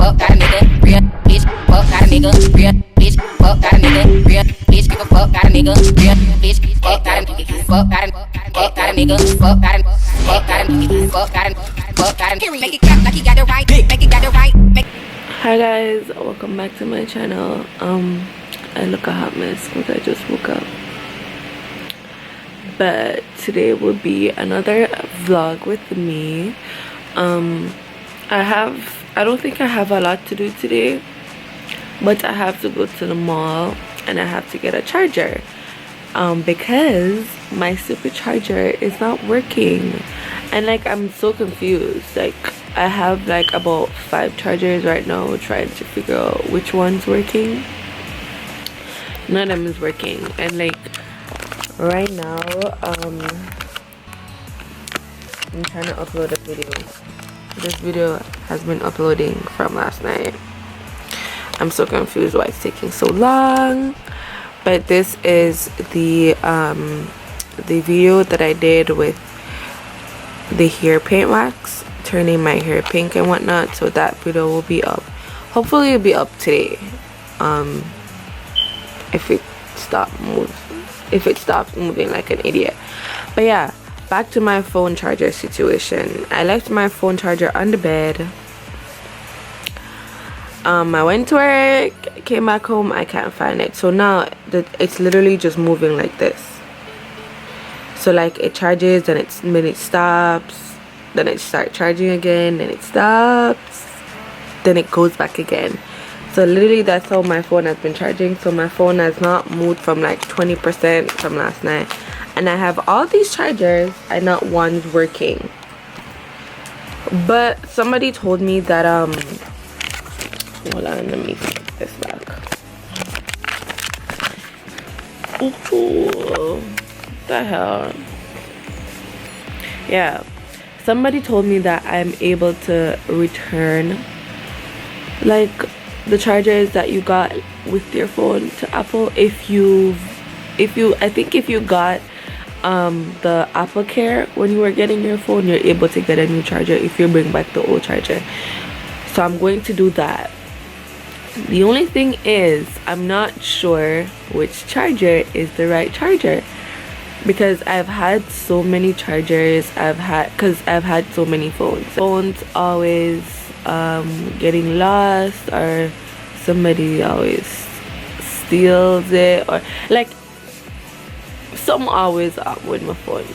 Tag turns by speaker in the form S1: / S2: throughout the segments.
S1: fuck, got a nigga, real bitch, fuck, got a nigga, real bitch, fuck, got a nigga, real bitch, give a fuck, got a nigga, real bitch, fuck, got a nigga, fuck, got a nigga, fuck, got a nigga, fuck, got a fuck, got a make it clap like you got it right, make it got it right, make.
S2: Hi guys, welcome back to my channel. I look a hot mess because I just woke up, but today will be another vlog with me. I don't think I have a lot to do today, but I have to go to the mall and I have to get a charger because my stupid charger is not working, and like I'm so confused. Like I have like about 5 chargers right now, trying to figure out which one's working. None of them is working, and like right now I'm trying to upload a video. This video has been uploading from last night. I'm so confused why it's taking so long, but this is the video that I did with the hair paint wax, turning my hair pink and whatnot. So that video will be up, hopefully it'll be up today, if it stops moving like an idiot. But yeah, back to my phone charger situation. I left my phone charger on the bed. I went to work, came back home, I can't find it. So now it's literally just moving like this. So like it charges, then it stops, then it starts charging again, then it stops, then it goes back again. So literally that's how my phone has been charging. So my phone has not moved from like 20% from last night, and I have all these chargers and not one's working. But somebody told me that hold on, let me put this back. Ooh, the hell. Yeah, somebody told me that I'm able to return like the chargers that you got with your phone to Apple if you got the Apple Care when you were getting your phone. You're able to get a new charger if you bring back the old charger. So I'm going to do that. The only thing is I'm not sure which charger is the right charger, because I've had so many chargers. I've had so many phones always getting lost, or somebody always steals it, or like something always up with my phone.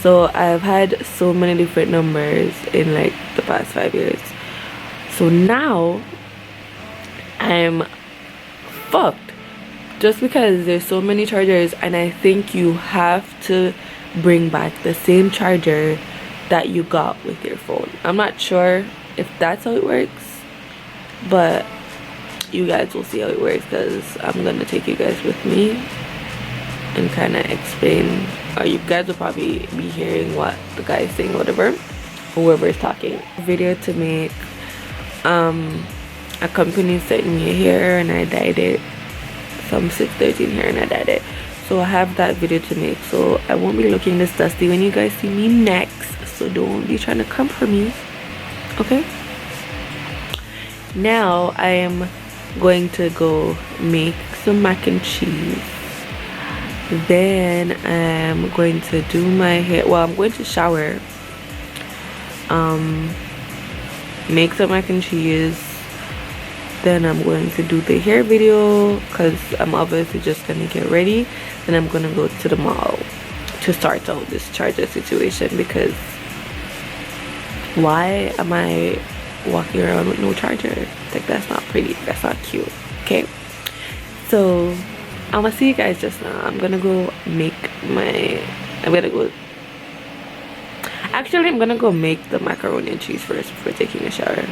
S2: So I've had so many different numbers in like the past 5 years. So now I'm fucked, just because there's so many chargers, and I think you have to bring back the same charger that you got with your phone. I'm not sure if that's how it works, but you guys will see how it works, because I'm gonna take you guys with me and kind of explain, or you guys will probably be hearing what the guy is saying, whatever, whoever is talking. Video to make. A company sent me a hair and I dyed it, some 613 hair, and I dyed it. So I have that video to make, so I won't be looking this dusty when you guys see me next. So don't be trying to come for me, okay? Now I am going to go make some mac and cheese. Then I'm going to do my hair. Well, I'm going to shower, make some mac and cheese. Then I'm going to do the hair video, because I'm obviously just gonna get ready. Then I'm gonna go to the mall to start out this charger situation, because why am I walking around with no charger? Like, that's not pretty, that's not cute. Okay, so I'm gonna see you guys just now. I'm gonna go make I'm gonna go make the macaroni and cheese first before taking a shower.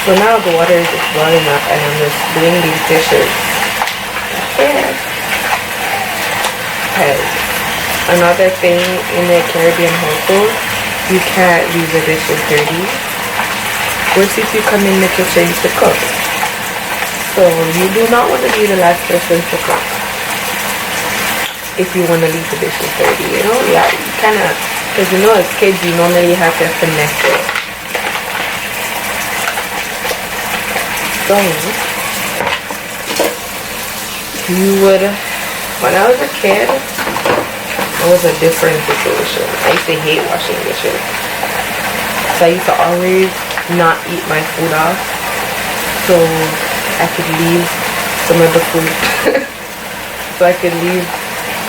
S2: So now the water is just boiling up, and I'm just doing these dishes. Yeah. Because another thing in the Caribbean household, you can't leave the dishes dirty. Worse if you come in the kitchen to cook. So you do not want to be the last person to cook. If you want to leave the dishes dirty, you know? Yeah, you kind of, because you know as kids you normally have to finesse it. So you would, when I was a kid, it was a different situation. I used to hate washing dishes. So I used to always not eat my food off so I could leave some of the food. So I could leave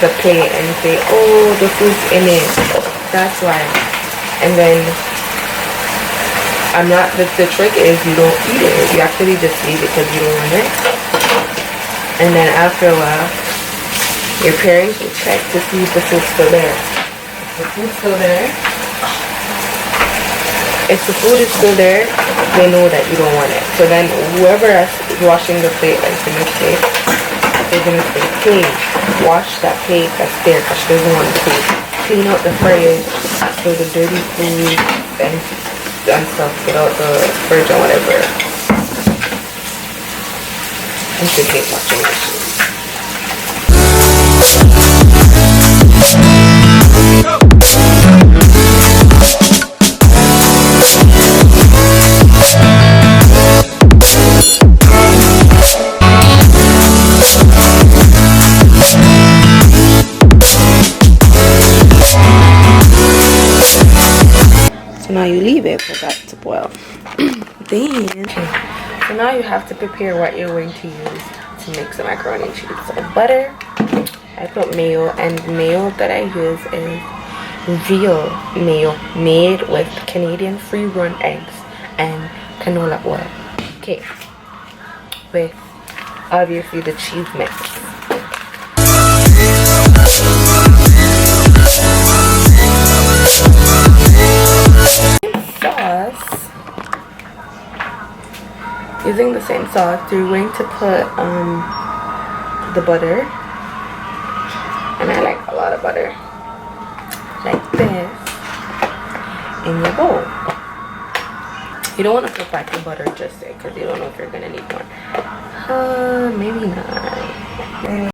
S2: the plate and say, oh, the food's in it. That's why. And then I'm not, the trick is you don't eat it. You actually just leave it because you don't want it. And then after a while, your parents will check to see if the food's still there. If the food's still there, if the food is still there, they know that you don't want it. So then whoever is washing the plate, like the next plate, they're gonna say, hey, wash that plate that's there because she doesn't want to clean out the fridge so the dirty food and stuff get out the fridge or whatever. I should hate washing dishes. Now you leave it for that to boil. Then so now you have to prepare what you're going to use to make some macaroni and cheese. So butter, I put mayo, and the mayo that I use is real mayo made with Canadian free run eggs and canola oil. Okay, with obviously the cheese mix. Using the same sauce, you're going to put the butter, and I like a lot of butter, like this, in your bowl. You don't want to put back the butter just there because you don't know if you're gonna need more. Maybe not.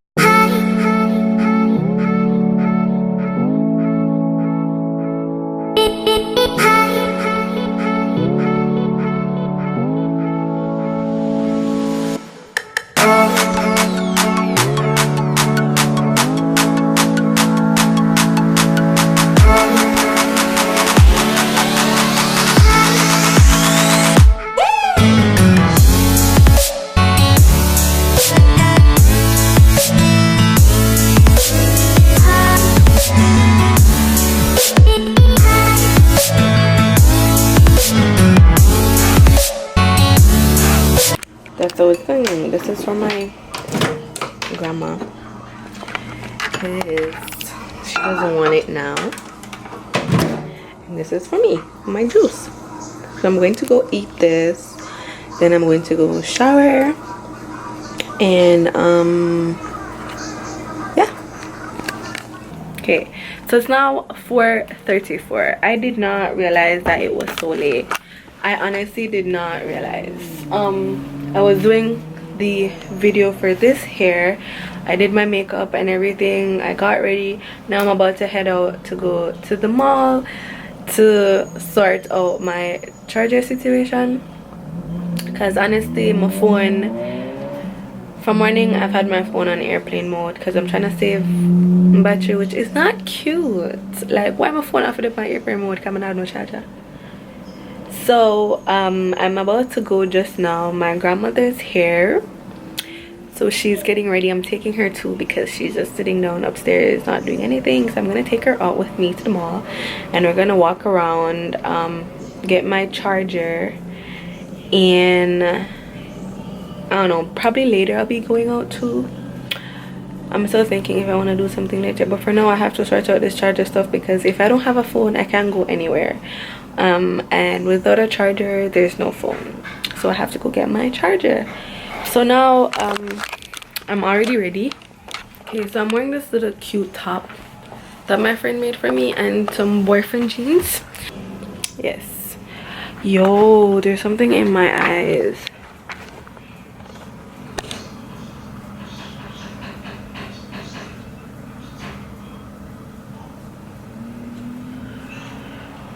S2: So it's going. This is from my grandma. She doesn't want it now. And this is for me, my juice. So I'm going to go eat this. Then I'm going to go shower. And yeah. Okay, so it's now 4:34. I did not realize that it was so late. I honestly did not realize. I was doing the video for this hair. I did my makeup and everything. I got ready. Now I'm about to head out to go to the mall to sort out my charger situation, because honestly my phone, from morning I've had my phone on airplane mode because I'm trying to save battery, which is not cute. Like, why my phone off of my airplane mode coming out no charger? So I'm about to go just now. My grandmother's here, so she's getting ready. I'm taking her too because she's just sitting down upstairs not doing anything. So I'm gonna take her out with me to the mall, and we're gonna walk around, get my charger, and I don't know, probably later I'll be going out too. I'm still thinking if I want to do something later, but for now I have to sort out this charger stuff because if I don't have a phone I can't go anywhere. And without a charger there's no phone, so I have to go get my charger. So now I'm already ready. Okay, so I'm wearing this little cute top that my friend made for me and some boyfriend jeans. Yes, Yo, there's something in my eyes.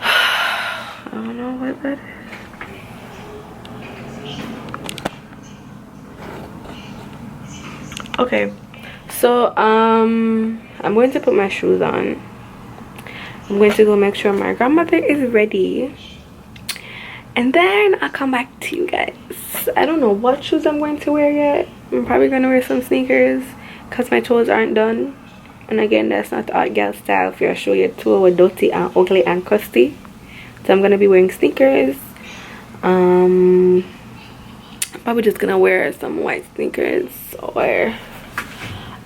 S2: I don't know what that is. Okay, so I'm going to put my shoes on. I'm going to go make sure my grandmother is ready, and then I'll come back to you guys. I don't know what shoes I'm going to wear yet. I'm probably gonna wear some sneakers because my toes aren't done, and again, that's not the art girl style. If you're sure your toe were dirty and ugly and crusty, so I'm gonna be wearing sneakers. Probably just gonna wear some white sneakers, or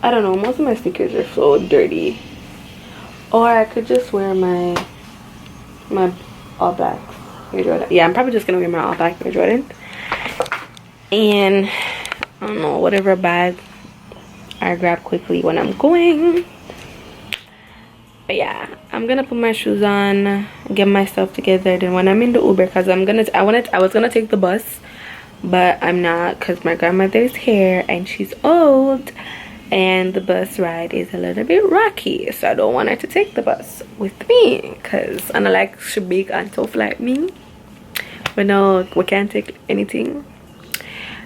S2: I don't know, most of my sneakers are so dirty. Or I could just wear my all black Air Jordan. Yeah, I'm probably just gonna wear my all black Air Jordan, and I don't know, whatever bag I grab quickly when I'm going. But yeah, I'm gonna put my shoes on, get my stuff together. Then when I'm in the Uber, because I was gonna take the bus, but I'm not, because my grandmother's here and she's old, and the bus ride is a little bit rocky, so I don't want her to take the bus with me, because I don't like she big and tough like me. But no, we can't take anything,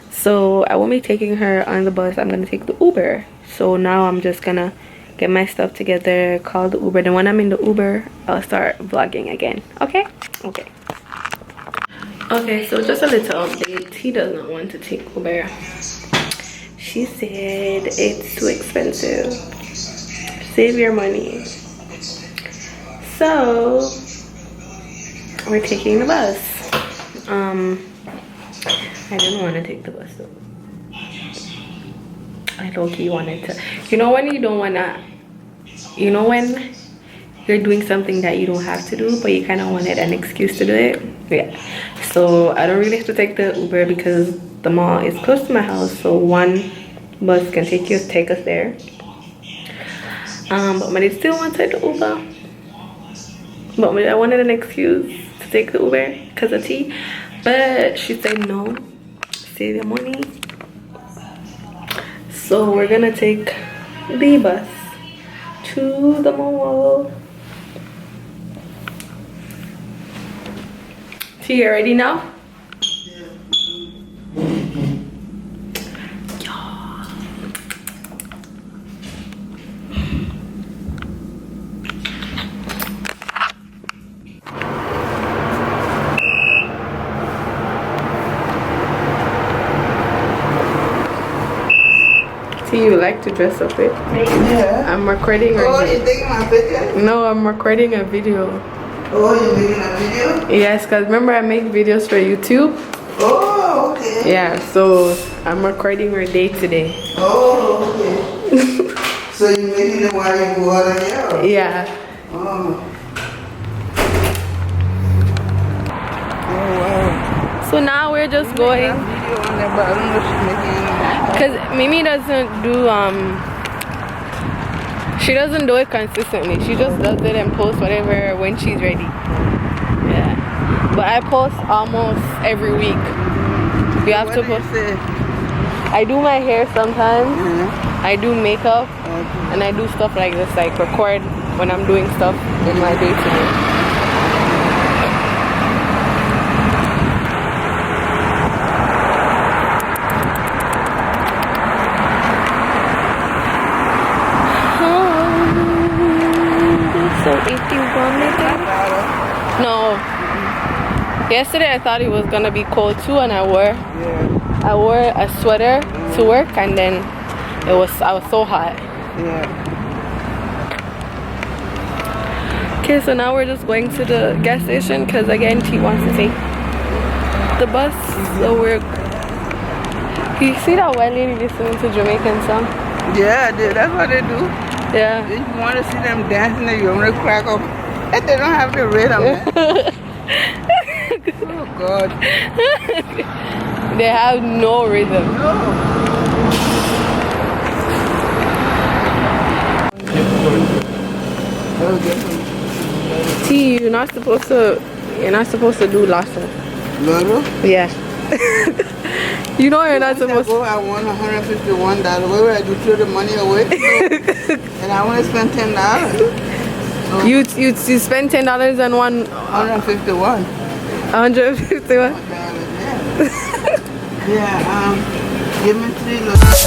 S2: so I won't be taking her on the bus. I'm gonna take the Uber. So now I'm just gonna get my stuff together, call the Uber, then when I'm in the Uber I'll start vlogging again. Okay, so just a little update. He does not want to take Uber. She said it's too expensive, save your money. So we're taking the bus. I didn't want to take the bus though. I low-key wanted to. You know when you don't wanna, you know when you're doing something that you don't have to do, but you kind of wanted an excuse to do it? Yeah. So I don't really have to take the Uber because the mall is close to my house, so one bus can take us there. But I still wanted the Uber, but I wanted an excuse to take the Uber because of tea. But she said no, save your money. So we're gonna take the bus to the mall. So you ready now? You like to dress up it?
S3: Yeah.
S2: I'm recording.
S3: Oh, you're taking my picture?
S2: No, I'm recording a video.
S3: Oh, you're making a video?
S2: Yes, because remember I make videos for YouTube?
S3: Oh, okay.
S2: Yeah, so I'm recording our day today.
S3: Oh, okay. So you're making it while you go out on your?
S2: Yeah.
S3: Oh. Oh, wow.
S2: So now we're just going.
S3: Video on there, but I don't know if she's making any.
S2: Because Mimi doesn't do she doesn't do it consistently. She just does it and posts whatever when she's ready. Yeah, but I post almost every week. You have to post. I do my hair sometimes. I do makeup, and I do stuff like this, like record when I'm doing stuff in my day to day. So if you wanted it, no. Yesterday I thought it was gonna be cold too, and I wore a sweater to work, and then I was so hot.
S3: Yeah.
S2: Okay, so now we're just going to the gas station because again she wants to take the bus. So we're. You see that white lady listening to Jamaican song?
S3: Yeah, dude, that's what they do.
S2: Yeah.
S3: If you want to see them dancing, you want to crack up. And they don't have the rhythm. Oh, God.
S2: They have no rhythm.
S3: No.
S2: T, you're not supposed to You're not supposed to do lotto.
S3: Lotto?
S2: Yeah. You know you're not
S3: Once I
S2: supposed
S3: go, I won $151. Where would I do? Throw the money away? And I want to spend $10. So
S2: You spend $10 on one
S3: 151.
S2: 151.
S3: Yeah, give me 3 lots.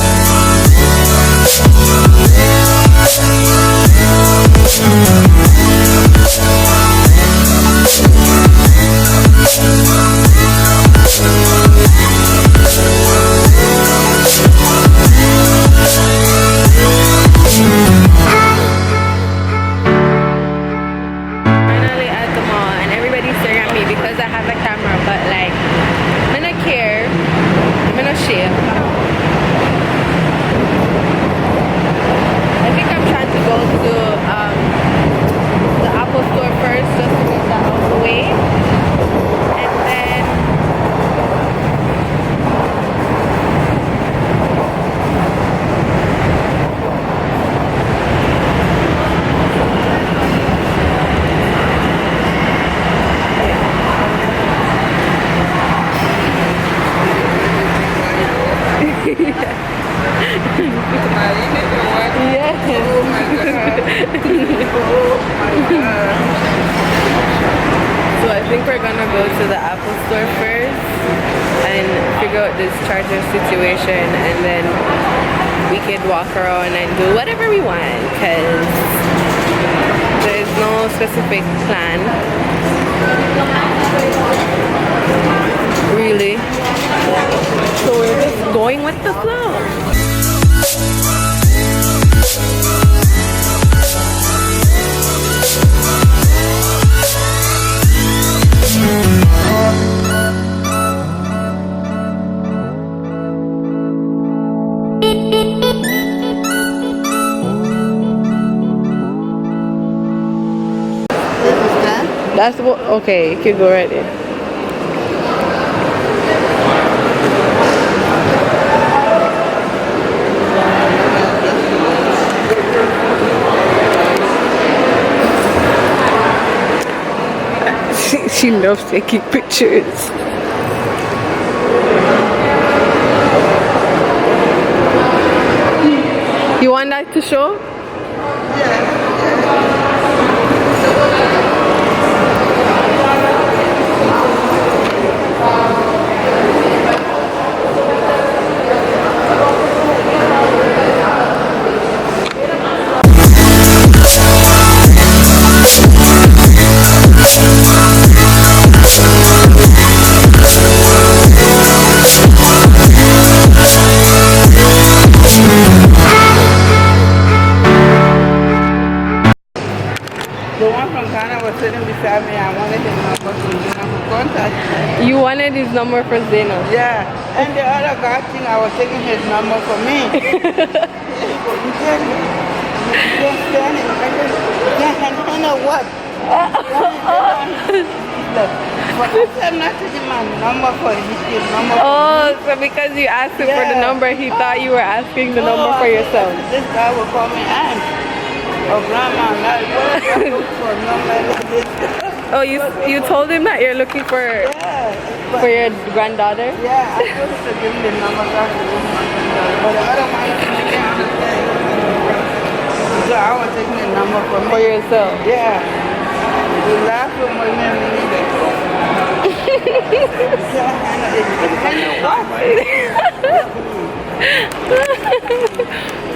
S2: Finally at the mall, and everybody's staring at me because I have a camera, but like, I don't care. I'm gonna share. I think I'm trying to go to the Apple store first just to get that out of the way. And then so I think we're gonna go to the Apple store first and figure out this charger situation, and then we could walk around and do whatever we want because there's no specific plan really, so we're just going with the flow. That's what, okay, you can go right there. She loves taking pictures. You want that to show?
S3: The one from Ghana was sitting beside me. I wanted his number to contact him.
S2: You wanted his number for Zeno.
S3: Yeah, and the other guy think I was taking his number for me. You can't stand it. I don't know what. But I said not taking my number for his number.
S2: Oh, so because you asked him for the number, he thought you were asking the number for yourself.
S3: This guy will call me aunt or grandma. Like, what is I look for a number like this?
S2: Oh, you told him that you're looking for
S3: Yeah.
S2: your granddaughter?
S3: Yeah, I supposed to give him the number back to him, but the other one can't understand. So I was taking the number for me.
S2: For yourself?
S3: Yeah. You laugh so much, man, me neither. You can't handle it. You can't handle what?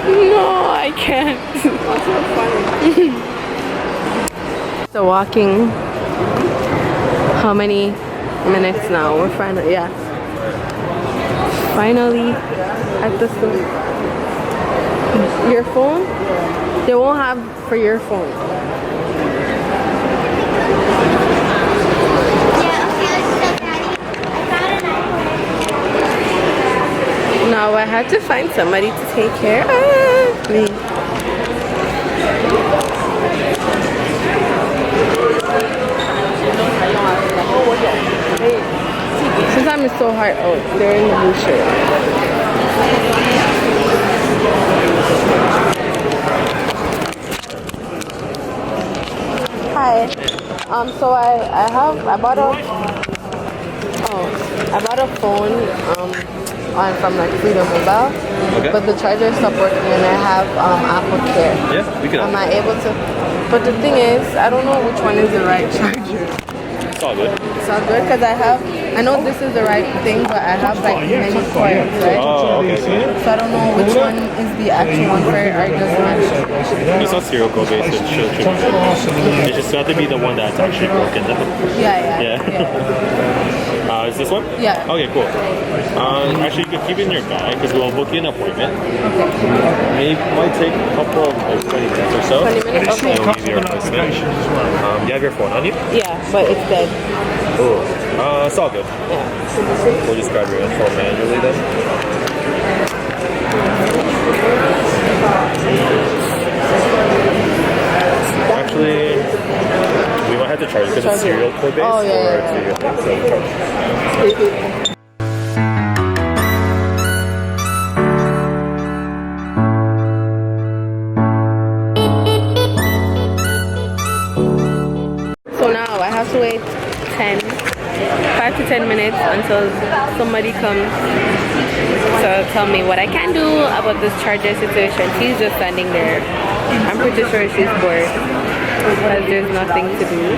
S2: No, I can't.
S3: What's so funny?
S2: So walking, how many minutes now? We're finally, yeah. Finally at the store. Your phone? They won't have for your phone. Now I had to find somebody to take care of me. Sometimes it's so hard out. They're in the blue shirt. Hi. So I bought a phone from like Freedom Mobile,
S4: Okay.
S2: but the charger stopped working, and I have Apple Care.
S4: Yeah, we can.
S2: Am I able to? But the thing is, I don't know which one is the right charger.
S4: It's all good.
S2: It's all good because I know this is the right thing, but I have like many coils, right?
S4: Oh, okay.
S2: So I don't know which one is the actual one for it, or just match.
S4: It's not serial code based. It should be. It just have to be the one that's actually broken.
S2: Yeah.
S4: Is this one?
S2: Yeah.
S4: Okay, cool. Actually, you can keep it in your bag because we'll book you an appointment. Might take a couple of like 20 minutes or so.
S2: 20 minutes? Okay.
S4: We'll give you a replacement. You have your phone on you?
S2: Yeah, but it's dead.
S4: Oh. It's all good.
S2: Yeah.
S4: We'll just grab your info manually then. Actually, we might have to charge it because it's serial code based.
S2: Oh, yeah. So now I have to wait 5 to 10 minutes until somebody comes to tell me what I can do about this charger situation. She's just standing there. I'm pretty sure she's bored because there's nothing to do.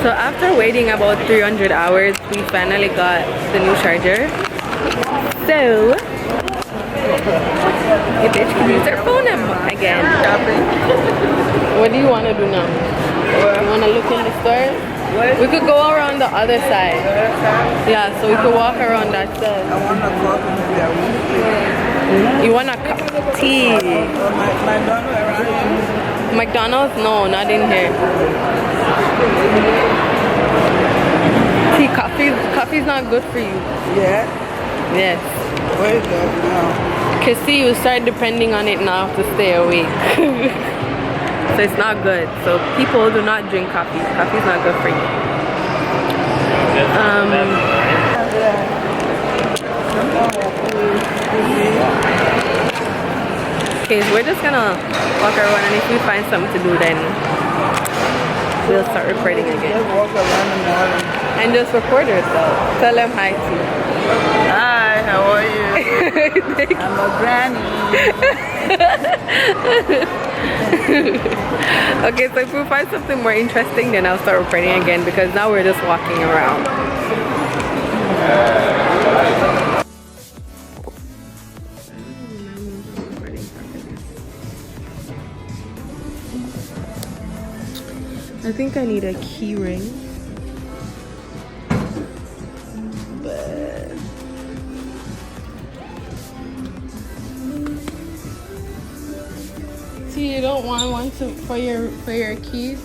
S2: So after waiting about 300 hours, we finally got the new charger. So the bitch can use her phone again. What do you want to do now? You want to look in the store? We could go around the other side. Yeah, so we could walk around that side.
S3: I want to go to the
S2: You want a cup of tea?
S3: McDonald's around here?
S2: McDonald's? No, not in here. Tea, coffee's not good for you.
S3: Yeah.
S2: Yes.
S3: Where is that now?
S2: Cause see, you start depending on it now to stay awake. So it's not good. So people do not drink coffee. Coffee's not good for you. Okay, so we're just gonna walk around, and if we find something to do, then we'll start recording again.
S3: Just walk around the mall.
S2: And just record yourself. Tell them hi too.
S3: Hi, how are you? I'm a granny.
S2: Okay, so if we find something more interesting, then I'll start recording again because now we're just walking around. I think I need a key ring. But see, you don't want one for your keys.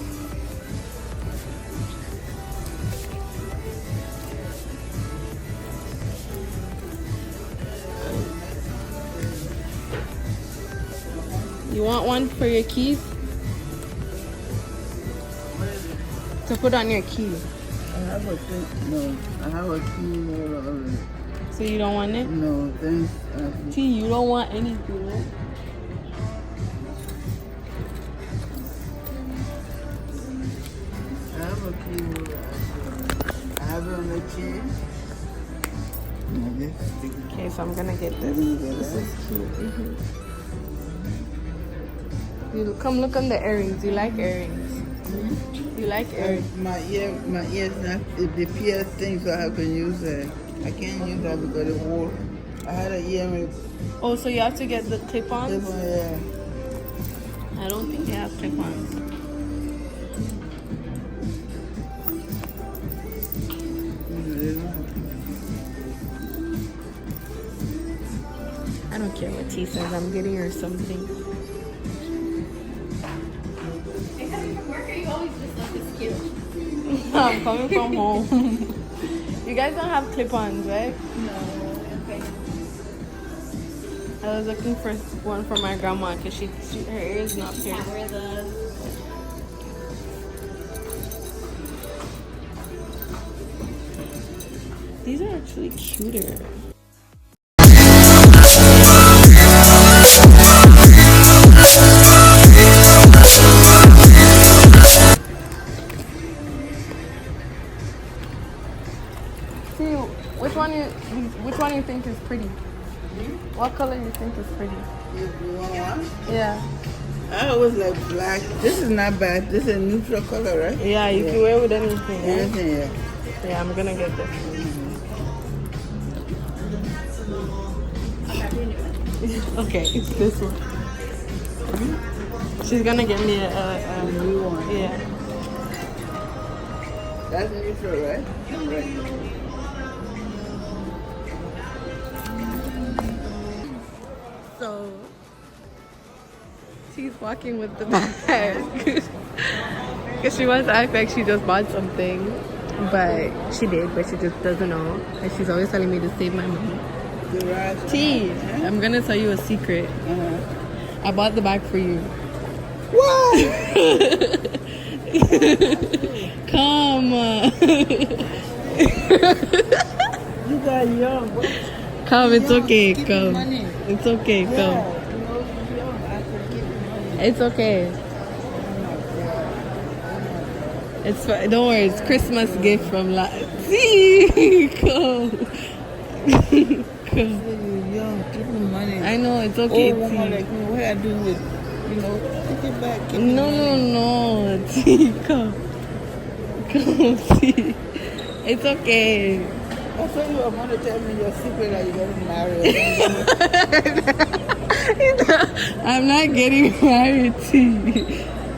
S2: You want one for your keys? To put on your key.
S3: I have a thing. No, I have a key holder already.
S2: So you don't want it?
S3: No, thanks.
S2: T, you don't want anything, right?
S3: I have a key holder. I have it on the chain.
S2: Okay, so I'm gonna get this. This is cute. You come look on the earrings. You like earrings? You like earrings?
S3: My ears not the PS thing, so I have to use it. I can't use that because it wore. I had an earring.
S2: Oh, so you have to get the clip-ons?
S3: Yeah.
S2: I don't think they have clip-ons. I don't care what T says. I'm getting her something. I'm coming from home. You guys don't have clip-ons, right?
S5: No. Okay.
S2: I was looking for one for my grandma because her ear is not pierced.
S5: Where the
S2: These are actually cuter. Which one you think is pretty? What color you think is pretty?
S3: You want one?
S2: Yeah.
S3: I always like black. This is not bad. This is a neutral color, right?
S2: Yeah, you can wear with anything. Yeah?
S3: Anything, yeah.
S2: Yeah, I'm gonna get this. Okay, it's this one. She's gonna get me a
S3: New one.
S2: yeah.
S3: That's neutral, right? Right.
S2: So she's walking with the bag because she wants to act like she just bought something, but she did, but she just doesn't know. And she's always telling me to save my money. T, I'm gonna tell you a secret. I bought the bag for you.
S3: What?
S2: Come.
S3: You got young.
S2: Come, it's okay.
S3: Keep
S2: Come.
S3: your money.
S2: It's okay. Come.
S3: Yeah, you know, you're young. I could give you money.
S2: It's okay. It's fine. Don't worry. It's Christmas gift from See, come. Come.
S3: You're young. Keep your money.
S2: I know it's okay.
S3: Oh, woman
S2: T.
S3: like me, what I do with, take it back. Keep
S2: No, T. Come. Come, T. It's okay.
S3: I thought you were going to tell me your secret that you're getting married.
S2: I'm not getting married, T.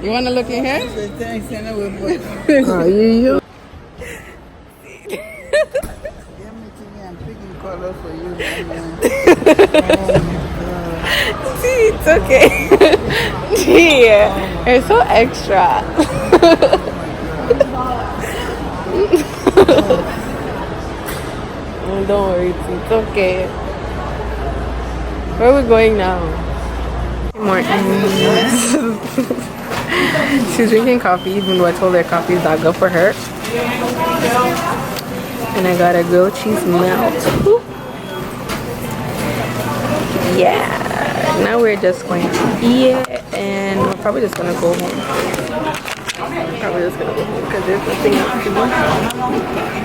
S2: You want to look in here?
S3: So thanks, and I will put.
S2: Oh, you.
S3: Give me to me, I'm picking colors for you, man.
S2: See, it's okay. Gee, you're so extra. Oh, don't worry, it's okay. Where are we going now? Morton. She's drinking coffee, even though I told her coffee is not good for her. And I got a grilled cheese melt. Yeah, now we're just going to eat and we're probably just gonna go home. Probably just gonna go home because there's nothing else to do.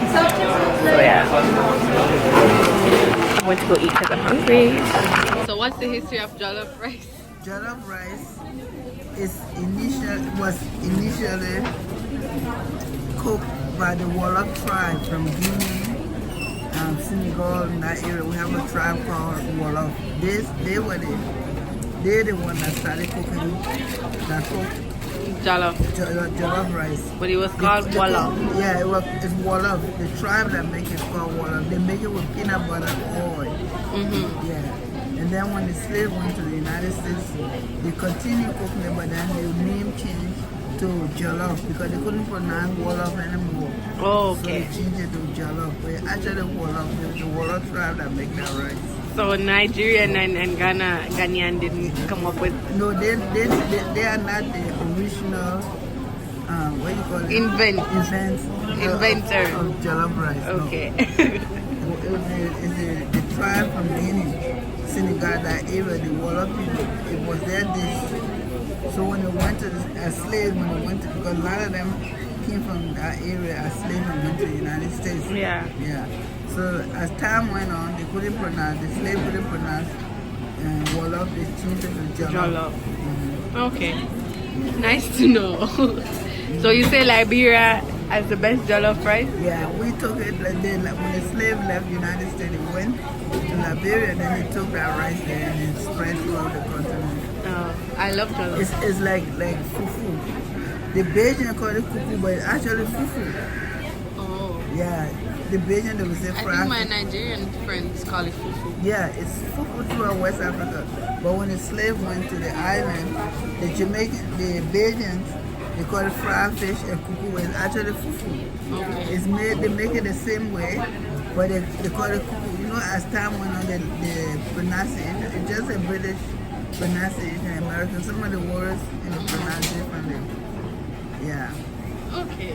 S2: So yeah, I went to go eat because I'm hungry. So what's the history of jollof rice?
S3: Jollof rice was initially cooked by the Wolof tribe from Guinea, Senegal, in that area. We have a tribe called Wolof. They're the one that started cooking that cooked jollof rice.
S2: But it was called Wolof.
S3: Yeah, it's Wolof. The tribe that make it called Wolof. They make it with peanut butter and oil. Yeah. And then when the slave went to the United States, they continued cooking it, but then the name changed to Jollof because they couldn't pronounce Wolof anymore.
S2: Oh,
S3: So
S2: okay.
S3: they changed it to Jollof. But actually Wolof, the Wolof tribe that make that rice.
S2: So Nigeria and Ghanaian didn't come up with
S3: No, they are not the original, what do you call it?
S2: Inventor
S3: of jollof rice.
S2: Okay.
S3: No. It's the tribe from Guinea, Senegal, that area, the Wolof people. It was their dish. So when they went to as slaves, because a lot of them came from that area as slaves and went to the United States.
S2: Yeah.
S3: Yeah. So as time went on, they couldn't pronounce, the slave couldn't pronounce Wolof, they changed it to Jollof.
S2: Okay. Nice to know. So you say Liberia has the best jollof rice?
S3: Yeah, we took it like when the slave left the United States, they went to Liberia, then they took that rice there and it spread throughout the continent.
S2: Oh, I love jollof.
S3: It's like fufu. The Bajan call it fufu, but it's actually fufu.
S2: Oh.
S3: Yeah, the Bajan they will say
S2: I think
S3: fried.
S2: my Nigerian friends call it fufu.
S3: Yeah, it's fufu throughout West Africa. But when the slave went to the island, the Bajans, they call it fried fish and kuku. It's actually fufu.
S2: Okay.
S3: It's made, they make it the same way, but they call it kuku. You know, as time went on, the pronunciation, it's just a British pronunciation in American. Some of the words in the pronunciation differently. Yeah.
S2: Okay.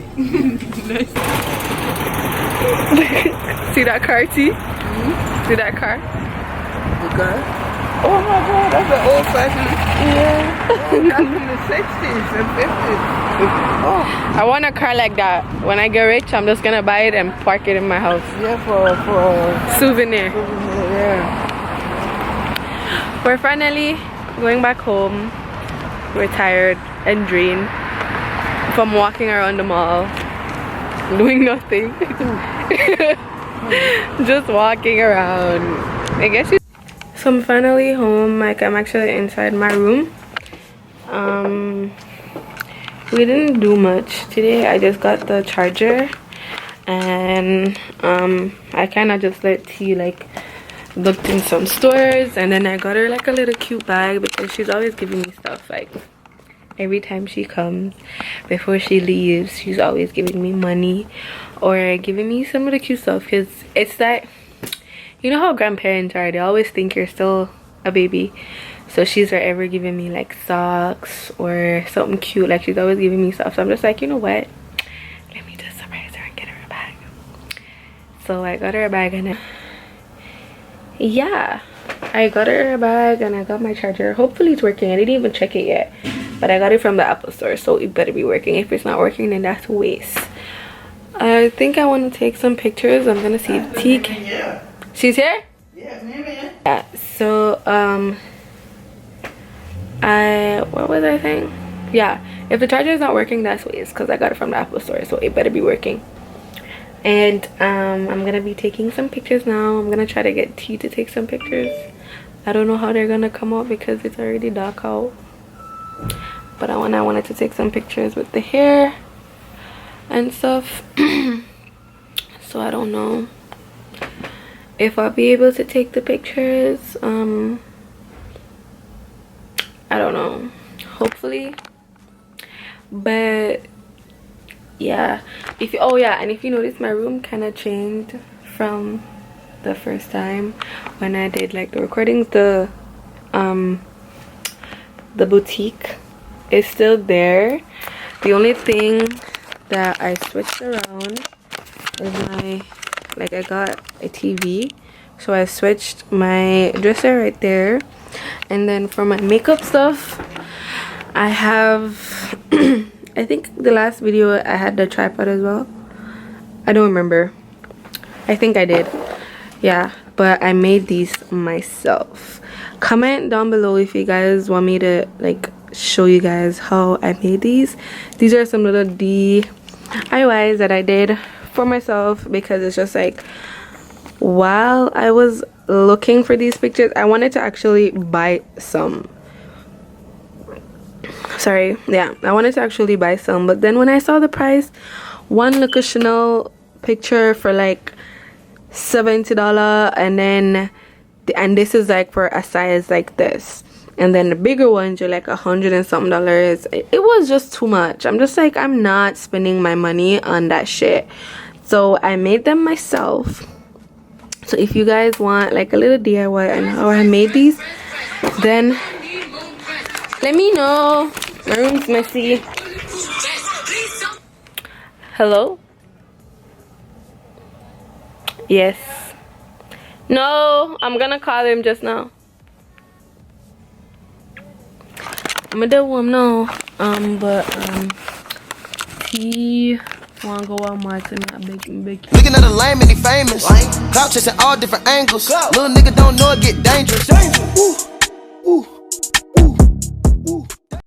S2: Nice. See that car, T? See that car?
S3: The girl? Oh my God, that's an old fashioned.
S2: Yeah.
S3: Oh, that's from the 60s and 50s. Oh,
S2: I want a car like that. When I get rich, I'm just gonna buy it and park it in my house.
S3: yeah, for
S2: Souvenir.
S3: yeah.
S2: We're finally going back home. We're tired and drained from walking around the mall, doing nothing. Just walking around. I guess you. So I'm finally home. Like, I'm actually inside my room. We didn't do much today. I just got the charger, and I kind of just let T like looked in some stores, and then I got her like a little cute bag because she's always giving me stuff. Like, every time she comes, before she leaves, she's always giving me money or giving me some of the cute stuff, because it's like, you know how grandparents are, they always think you're still a baby. So she's forever giving me like socks or something cute. Like, she's always giving me stuff. So I'm just like, you know what, let me just surprise her and get her a bag. So I got her a bag, and yeah, I got her a bag, and I got my charger. Hopefully it's working. I didn't even check it yet, but I got it from the Apple store, so it better be working. If it's not working, then that's a waste. I think I want to take some pictures. I'm gonna see if T. She's here? Yeah, so what was I saying? Yeah, if the charger is not working, that's waste, because I got it from the Apple store, so it better be working. And I'm gonna be taking some pictures now. I'm gonna try to get T to take some pictures. I don't know how they're gonna come out because it's already dark out, but I wanted to take some pictures with the hair and stuff. So I don't know if I'll be able to take the pictures. I don't know, hopefully. But yeah, if you notice, my room kind of changed from the first time when I did like the recordings. The boutique is still there. The only thing that I switched around is I got a TV, so I switched my dresser right there. And then for my makeup stuff, I have I think the last video I had the tripod as well. I don't remember. I think I did. Yeah, but I made these myself. Comment down below if you guys want me to like show you guys how I made these. These are some little DIYs that I did for myself, because it's just like, while I was looking for these pictures, I wanted to actually buy some. Sorry, yeah, I wanted to actually buy some, but then when I saw the price, one little Chanel picture for like $70, and this is like for a size like this, and then the bigger ones are like $100 and something. It was just too much. I'm just like, I'm not spending my money on that shit. So I made them myself. So if you guys want like a little DIY on how I made these, then let me know. My room's messy. Hello? Yes. No, I'm gonna call him just now. I'm gonna do him now. He wanna go on my tonight, big.
S5: Looking at a lame and he famous. Clout chasing all different angles. Little nigga don't know it get dangerous. Ooh, ooh.